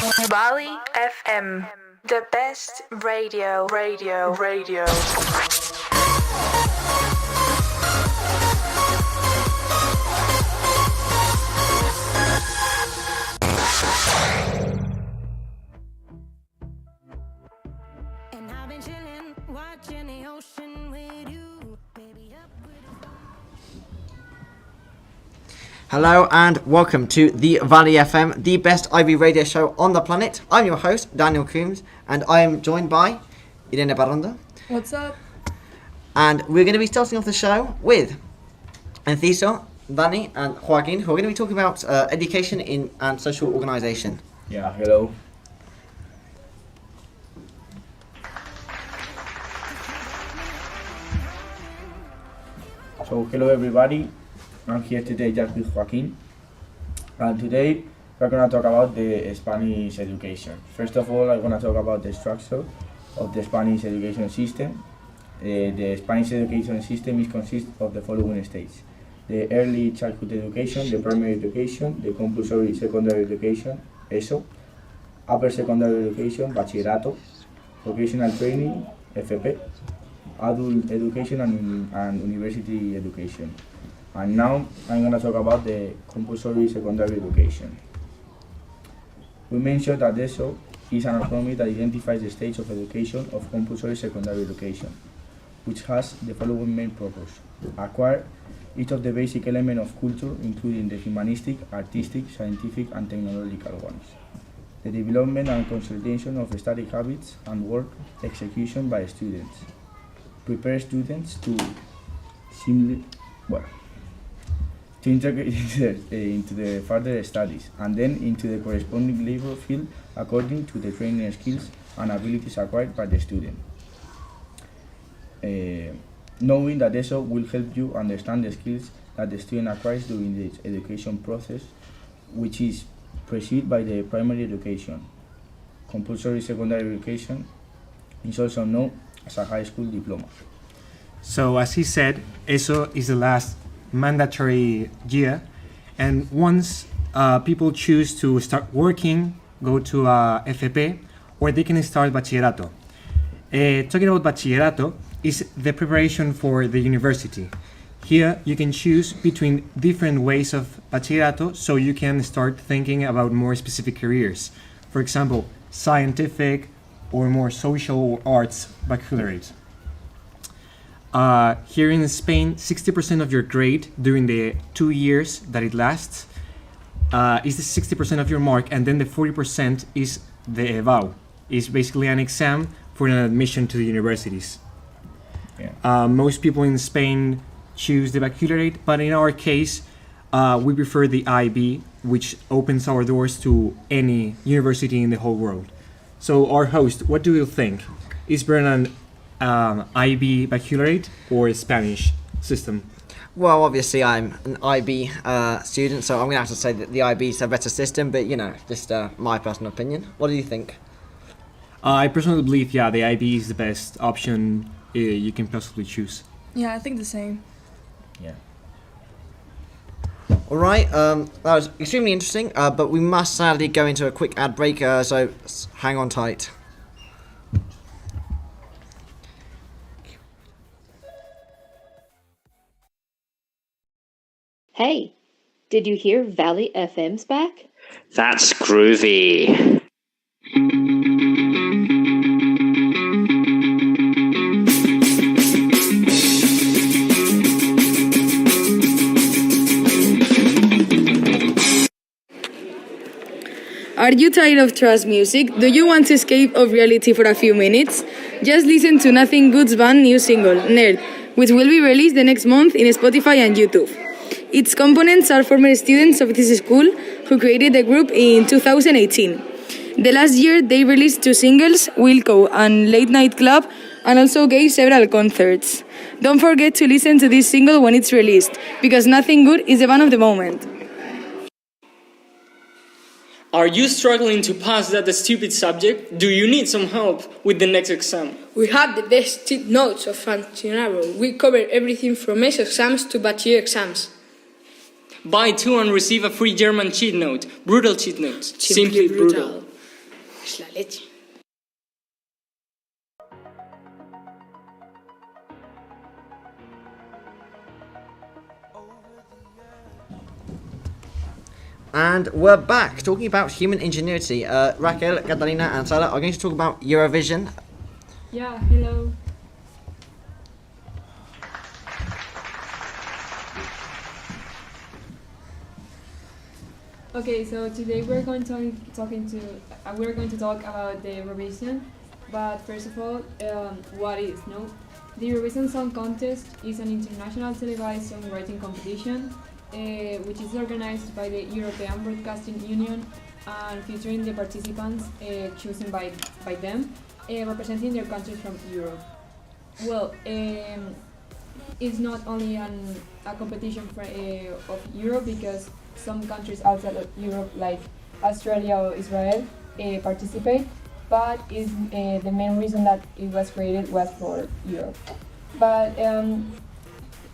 Bali FM, the best radio. And I've been chilling, watching the ocean with you, baby, up with a... Hello and welcome to the Valley FM, the best IB radio show on the planet. I'm your host, Daniel Coombs, and I am joined by Irene Baronda. What's up? And we're going to be starting off the show with Enciso, Dani and Joaquin, who are going to be talking about education and social organisation. Yeah, hello. So, hello everybody. I'm here today just with Joaquin. And today we're going to talk about the Spanish education. First of all, I'm going to talk about the structure of the Spanish education system. The Spanish education system consists of the following stages: the early childhood education, the primary education, the compulsory secondary education, ESO, upper secondary education, bachillerato, vocational training, FP, adult education and university education. And now I'm going to talk about the compulsory secondary education. We mentioned that ESO is an acronym that identifies the stage of education of compulsory secondary education, which has the following main purpose: acquire each of the basic elements of culture, including the humanistic, artistic, scientific and technological ones, the development and consolidation of study habits and work execution by students, prepare students to integrate into the further studies and then into the corresponding labor field according to the training skills and abilities acquired by the student. Knowing that ESO will help you understand the skills that the student acquires during the education process, which is preceded by the primary education. Compulsory secondary education is also known as a high school diploma. So as he said, ESO is the last mandatory year, and once people choose to start working, go to FP, or they can start bachillerato. Talking about bachillerato is the preparation for the university. Here you can choose between different ways of bachillerato, so you can start thinking about more specific careers. For example, scientific or more social or arts baccalaureate. Here in Spain, 60% of your grade during the 2 years that it lasts is the 60% of your mark, and then the 40% is the EVAU. It's basically an exam for an admission to the universities. Yeah. Most people in Spain choose the baccalaureate, but in our case, we prefer the IB, which opens our doors to any university in the whole world. So our host, what do you think? Is Brennan IB baccalaureate or a Spanish system? Well, obviously I'm an IB student, so I'm going to have to say that the IB is a better system, but just my personal opinion. What do you think? I personally believe, the IB is the best option you can possibly choose. Yeah, I think the same. Yeah. Alright, that was extremely interesting, but we must sadly go into a quick ad break, so hang on tight. Hey, did you hear Valley FM's back? That's groovy. Are you tired of trance music? Do you want to escape of reality for a few minutes? Just listen to Nothing Good's band new single, Nerd, which will be released the next month in Spotify and YouTube. Its components are former students of this school who created the group in 2018. The last year, they released 2 singles, Wilco and Late Night Club, and also gave several concerts. Don't forget to listen to this single when it's released, because Nothing Good is the band of the moment. Are you struggling to pass that stupid subject? Do you need some help with the next exam? We have the best cheat notes of Fantinaro. We cover everything from ESO exams to bachelor exams. Buy 2 and receive a free German cheat note. Brutal cheat notes. Simply brutal. es la leche. And we're back talking about human ingenuity. Raquel, Catalina, and Sala are going to talk about Eurovision. Yeah, hello. Okay, so today we're going to talk about the Eurovision, but first of all, what is no? The Eurovision Song Contest is an international televised songwriting competition, which is organized by the European Broadcasting Union and featuring the participants chosen by them, representing their countries from Europe. Well, it's not only a competition of Europe, because some countries outside of Europe, like Australia or Israel, participate, but is the main reason that it was created was for Europe. But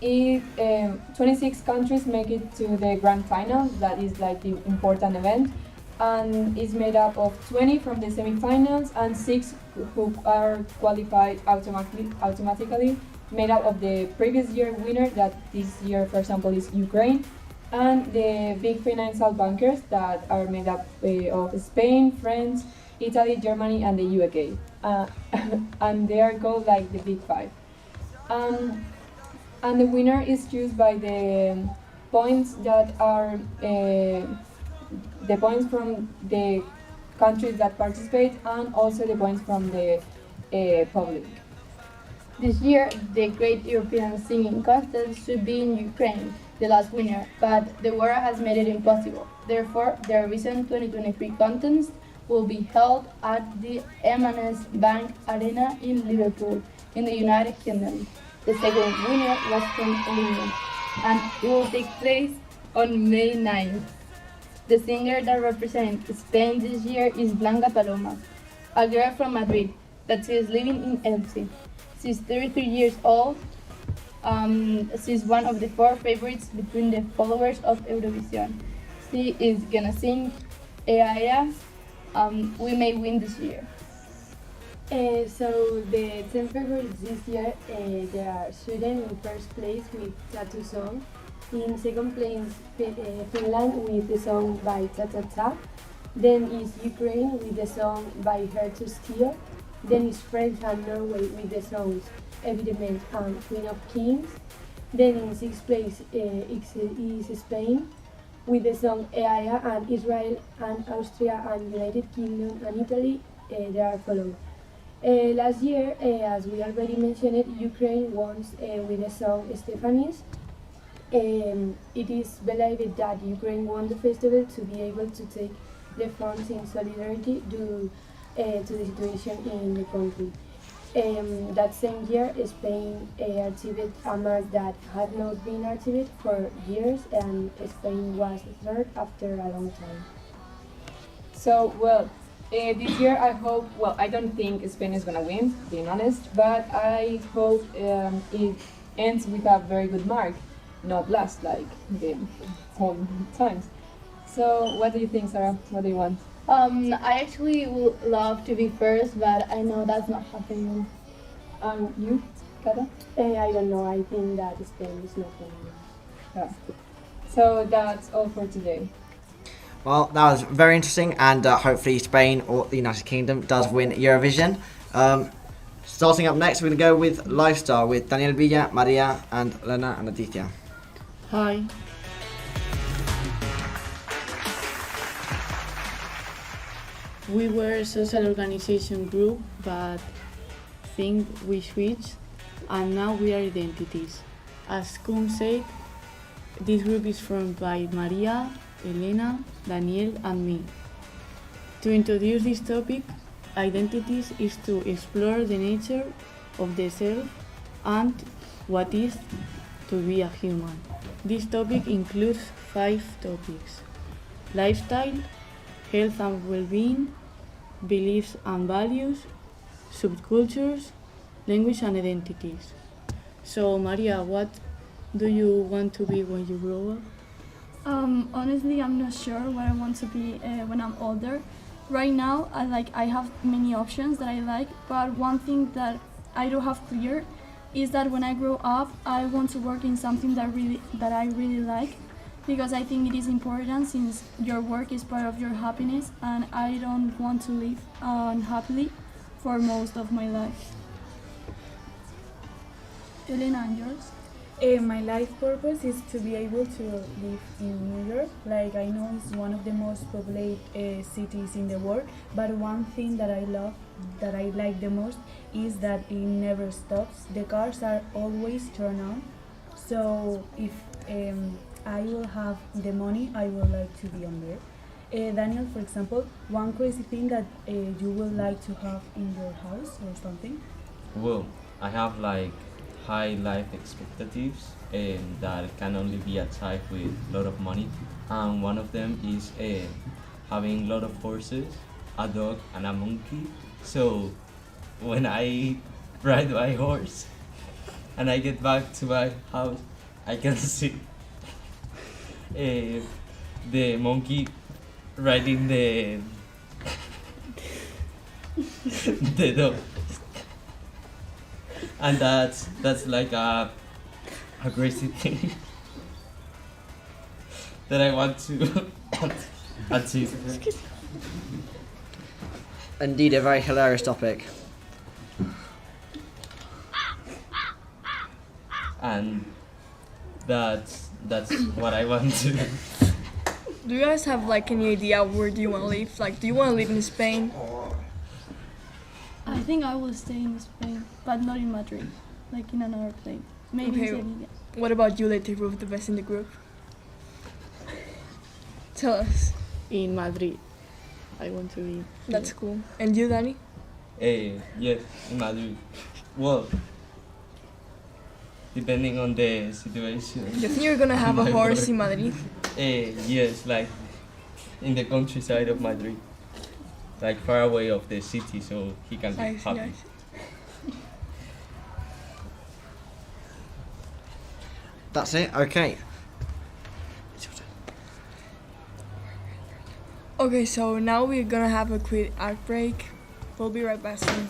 26 countries make it to the grand final. That is like the important event, and is made up of 20 from the semifinals and 6 who are qualified automatically, made up of the previous year winner, that this year, for example, is Ukraine, and the big financial bankers that are made up of Spain, France, Italy, Germany, and the UK. And they are called like the Big Five. And the winner is chosen by the points that are the points from the countries that participate, and also the points from the public. This year, the Great European Singing Contest should be in Ukraine, the last winner, but the war has made it impossible. Therefore, the Eurovision 2023 contest will be held at the M&S Bank Arena in Liverpool, in the United Kingdom. The second winner was from England, and it will take place on May 9th. The singer that represents Spain this year is Blanca Paloma, a girl from Madrid that she is living in Elche. She's 33 years old. She's one of the 4 favorites between the followers of Eurovision. She is gonna sing Aya, We May Win This Year. So the 10 favorites this year, they are Sweden in first place with Tattoo Song. In second place, Finland with the song by Ta Ta Ta. Then is Ukraine with the song by Her to Steal. Then is France and Norway with the songs Evidement and Queen of Kings. Then in sixth place is Spain with the song Eaya, and Israel and Austria and United Kingdom and Italy, they are followed. Last year, as we already mentioned, Ukraine won with the song Stephanies. It is believed that Ukraine won the festival to be able to take the funds in solidarity due to the situation in the country. That same year, Spain achieved a mark that had not been achieved for years, and Spain was third after a long time. So, well, this year I hope, well, I don't think Spain is gonna win, being honest, but I hope it ends with a very good mark, not last like the whole times. So, what do you think, Sarah? What do you want? I actually would love to be first, but I know that's not happening. You, Kata? I don't know. I think that Spain is not going to win. Yeah. So that's all for today. Well, that was very interesting, and hopefully Spain or the United Kingdom does win Eurovision. Starting up next, we're going to go with Lifestyle with Daniel Villa, Maria, and Lena and Aditya. Hi. We were a social organization group, but think we switched, and now we are Identities. As Kum said, this group is formed by Maria, Elena, Daniel, and me. To introduce this topic, Identities is to explore the nature of the self and what is to be a human. This topic includes 5 topics: lifestyle, health and well-being, beliefs and values, subcultures, language and identities. So, Maria, what do you want to be when you grow up? Honestly, I'm not sure what I want to be when I'm older, Right now, I have many options that I like, but one thing that I don't have clear is that when I grow up, I want to work in something that I really like, because I think it is important since your work is part of your happiness, and I don't want to live unhappily for most of my life. Elena, and yours? My life purpose is to be able to live in New York. Like, I know it's one of the most populated cities in the world, but one thing that I love, that I like the most, is that it never stops. The cars are always turned on. So if I will have the money, I would like to be on there. Daniel, for example, one crazy thing that you would like to have in your house or something? Well, I have like high life expectations that can only be achieved with a lot of money, and one of them is having a lot of horses, a dog and a monkey. So when I ride my horse and I get back to my house, I can see the monkey riding the the dog. And that's like a crazy thing that I want to achieve. Indeed, a very hilarious topic. And that's what I want to do. Do you guys have like any idea where do you want to live? Like, do you want to live in Spain? I think I will stay in Spain, but not in Madrid, like in another place. Maybe in Sevilla. What about you, Leti Roof, the best in the group? Tell us. In Madrid. I want to be. That's cool. And you, Danny? Yes, in Madrid. Well, depending on the situation. You think you're gonna have a horse work. in Madrid? Yes, like in the countryside of Madrid. Like far away of the city, so he can be happy. That's it? Okay. Okay, so now we're gonna have a quick ad break. We'll be right back soon.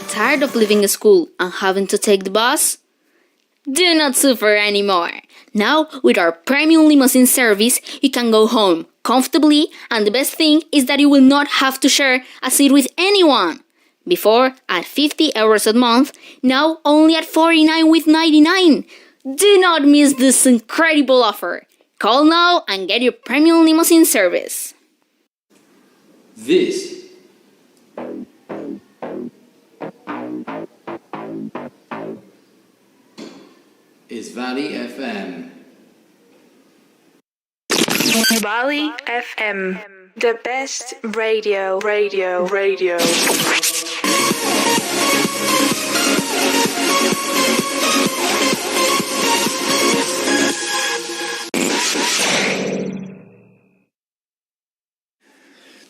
Tired of living in school and having to take the bus? Do not suffer anymore. Now, with our premium limousine service, you can go home comfortably, and the best thing is that you will not have to share a seat with anyone. Before, at 50 euros a month, now only at 49,99. Do not miss this incredible offer. Call now and get your premium limousine service. This is Valley FM. Valley FM, the best radio.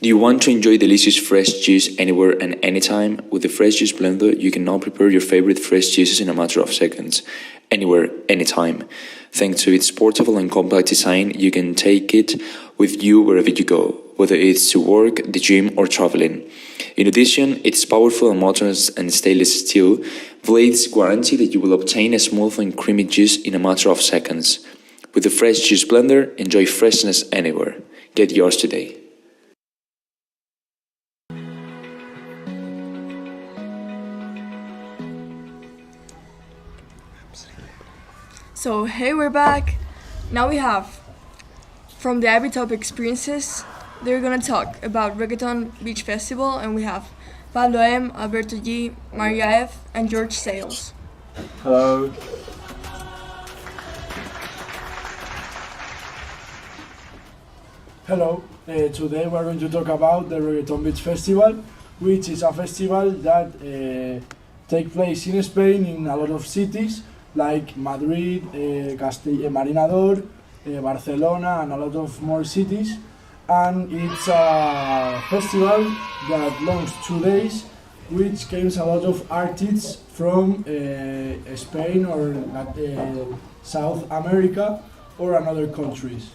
Do you want to enjoy delicious fresh juice anywhere and anytime? With the Fresh Juice Blender, you can now prepare your favorite fresh juices in a matter of seconds. Anywhere, anytime. Thanks to its portable and compact design, you can take it with you wherever you go, whether it's to work, the gym, or traveling. In addition, its powerful and modern and stainless steel blades guarantee that you will obtain a smooth and creamy juice in a matter of seconds. With the Fresh Juice Blender, enjoy freshness anywhere. Get yours today. So, hey, we're back. Now we have, from the Ivy Top Experiences, they're gonna talk about Reggaeton Beach Festival, and we have Pablo M, Alberto G, Maria F, and George Sales. Hello. Hello. Today we're going to talk about the Reggaeton Beach Festival, which is a festival that takes place in Spain in a lot of cities, like Madrid, Marinador, Barcelona, and a lot of more cities. And it's a festival that lasts 2 days, which comes a lot of artists from Spain or South America or another countries.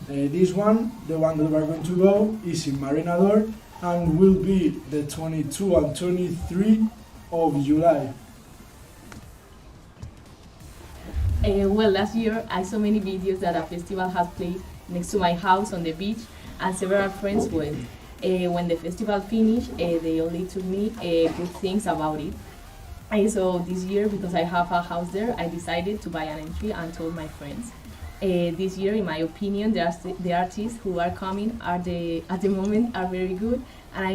This one, the one that we're going to go, is in Marinador and will be the 22 and 23 of July. Well, last year I saw many videos that a festival has played next to my house on the beach, and several friends went. When the festival finished, they only told me good things about it. And so this year, because I have a house there, I decided to buy an entry and told my friends. This year, in my opinion, the artists who are coming at the moment are very good, and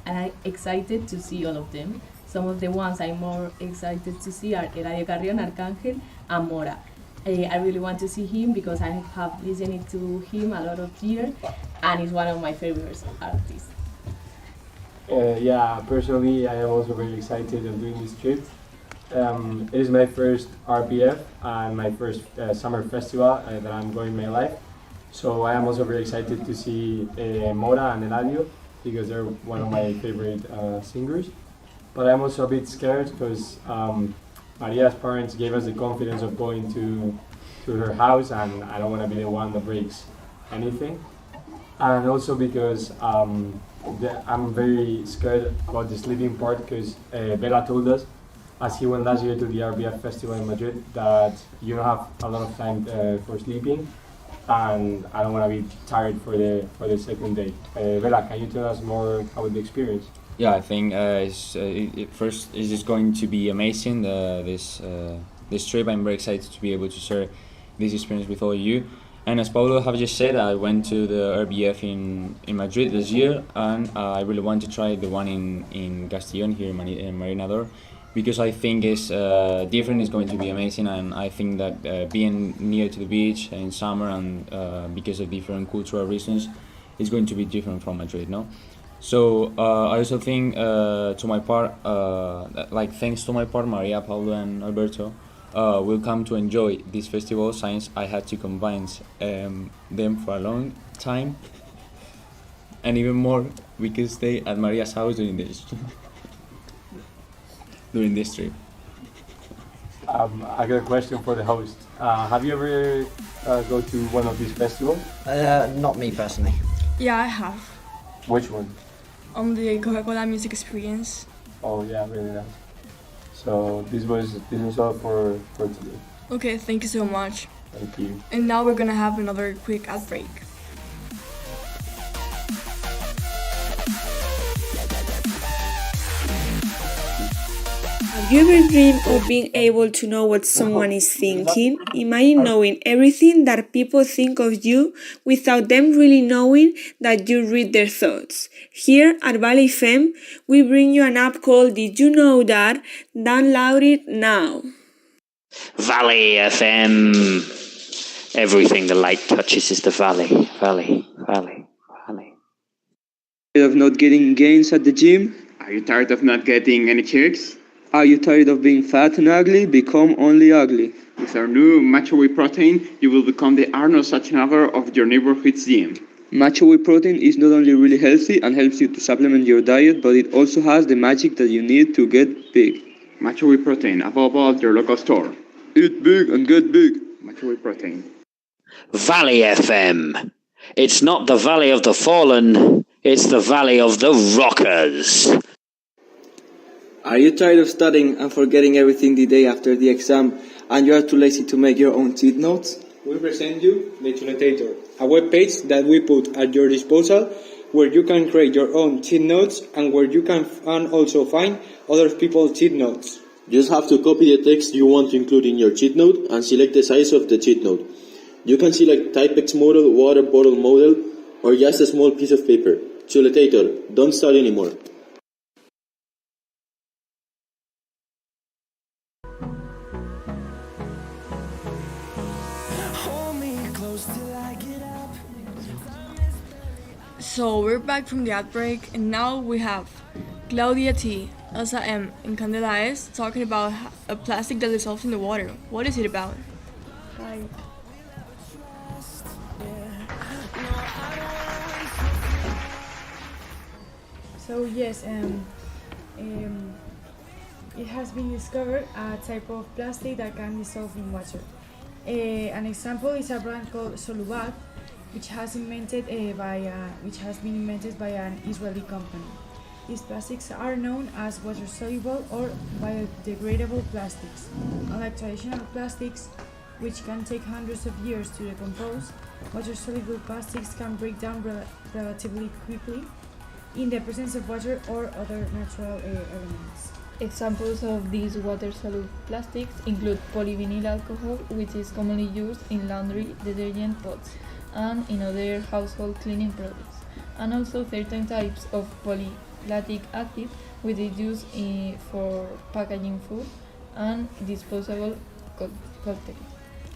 I'm excited to see all of them. Some of the ones I'm more excited to see are Eladio Carrion, Arcángel, and Mora. I really want to see him because I have listened to him a lot of years, and he's one of my favorite artists. Yeah, personally, I am also very excited of doing this trip. It is my first RPF and my first summer festival that I'm going in my life. So I am also very excited to see Mora and Eladio because they're one of my favorite singers. But I'm also a bit scared because Maria's parents gave us the confidence of going to her house, and I don't want to be the one that breaks anything. And also because I'm very scared about the sleeping part because Bella told us, as he went last year to the RBF festival in Madrid, that you don't have a lot of time for sleeping, and I don't want to be tired for the second day. Bella, can you tell us more about the experience? Yeah, I think first it's just going to be amazing. This trip, I'm very excited to be able to share this experience with all of you. And as Paulo have just said, I went to the RBF in Madrid this year, and I really want to try the one in Castellón here in Marinador, because I think it's different. It's going to be amazing, and I think that being near to the beach in summer and because of different cultural reasons, it's going to be different from Madrid, no? So I also think to my part, thanks to my part, Maria, Paulo, and Alberto, will come to enjoy this festival since I had to combine them for a long time, and even more we could stay at Maria's house during this trip. I got a question for the host. Have you ever go to one of these festivals? Not me personally. Yeah, I have. Which one? On the Coca-Cola Music Experience. Oh yeah, really nice. So this was all for today. Okay, thank you so much. Thank you. And now we're gonna have another quick ad break. Have you ever dreamed of being able to know what someone is thinking? Imagine knowing everything that people think of you without them really knowing that you read their thoughts. Here at Valley FM, we bring you an app called Did You Know That? Download it now. Valley FM. Everything the light touches is the valley. Valley. Tired of not getting gains at the gym? Are you tired of not getting any chicks? Are you tired of being fat and ugly? Become only ugly. With our new Matcha Whey Protein, you will become the Arnold Schwarzenegger of your neighborhood gym. Matcha Whey Protein is not only really healthy and helps you to supplement your diet, but it also has the magic that you need to get big. Matcha Whey Protein, available at your local store. Eat big and get big. Matcha Whey Protein. Valley FM. It's not the Valley of the Fallen, it's the Valley of the Rockers. Are you tired of studying and forgetting everything the day after the exam, and you are too lazy to make your own cheat notes? We present you the Chuletator, a web page that we put at your disposal where you can create your own cheat notes and where you can also find other people's cheat notes. You just have to copy the text you want to include in your cheat note and select the size of the cheat note. You can select Typex model, water bottle model, or just a small piece of paper. Chuletator, don't study anymore. So we're back from the ad break, and now we have Claudia T, Elsa M, and Candela S talking about a plastic that dissolves in the water. What is it about? Hi. So yes, it has been discovered a type of plastic that can dissolve in water. An example is a brand called Solubat. which has been invented by an Israeli company. These plastics are known as water-soluble or biodegradable plastics. Unlike traditional plastics, which can take hundreds of years to decompose, water-soluble plastics can break down relatively quickly in the presence of water or other natural elements. Examples of these water-soluble plastics include polyvinyl alcohol, which is commonly used in laundry detergent pots and in other household cleaning products, and also certain types of polylactic acid, which is used for packaging food and disposable cocktails.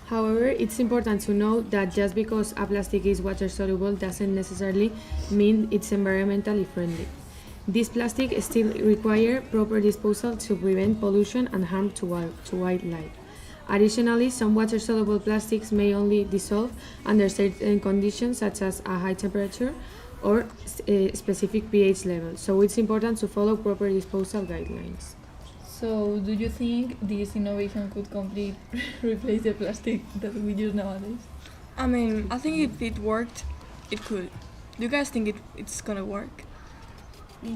However, it's important to note that just because a plastic is water soluble doesn't necessarily mean it's environmentally friendly. These plastics still require proper disposal to prevent pollution and harm to wildlife. Additionally, some water-soluble plastics may only dissolve under certain conditions, such as a high temperature or a specific pH level, so it's important to follow proper disposal guidelines. So, do you think this innovation could completely replace the plastic that we use nowadays? I mean, I think if it worked, it could. Do you guys think it's gonna work? I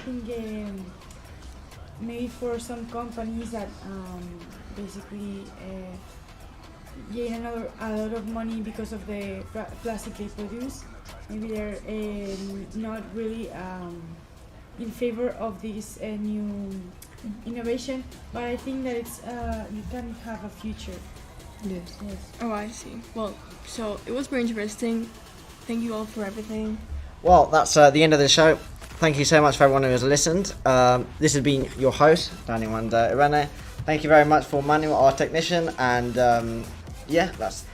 think maybe for some companies that basically gain a lot of money because of the plastic they produce, maybe they're not really in favor of this new innovation, but I think that it's you can have a future. Yes. Oh, I see. Well, so it was very interesting. Thank you all for everything. Well, that's the end of the show. Thank you so much for everyone who has listened. This has been your host, Daniel and Irene. Thank you very much for Manuel, our technician, and yeah, that's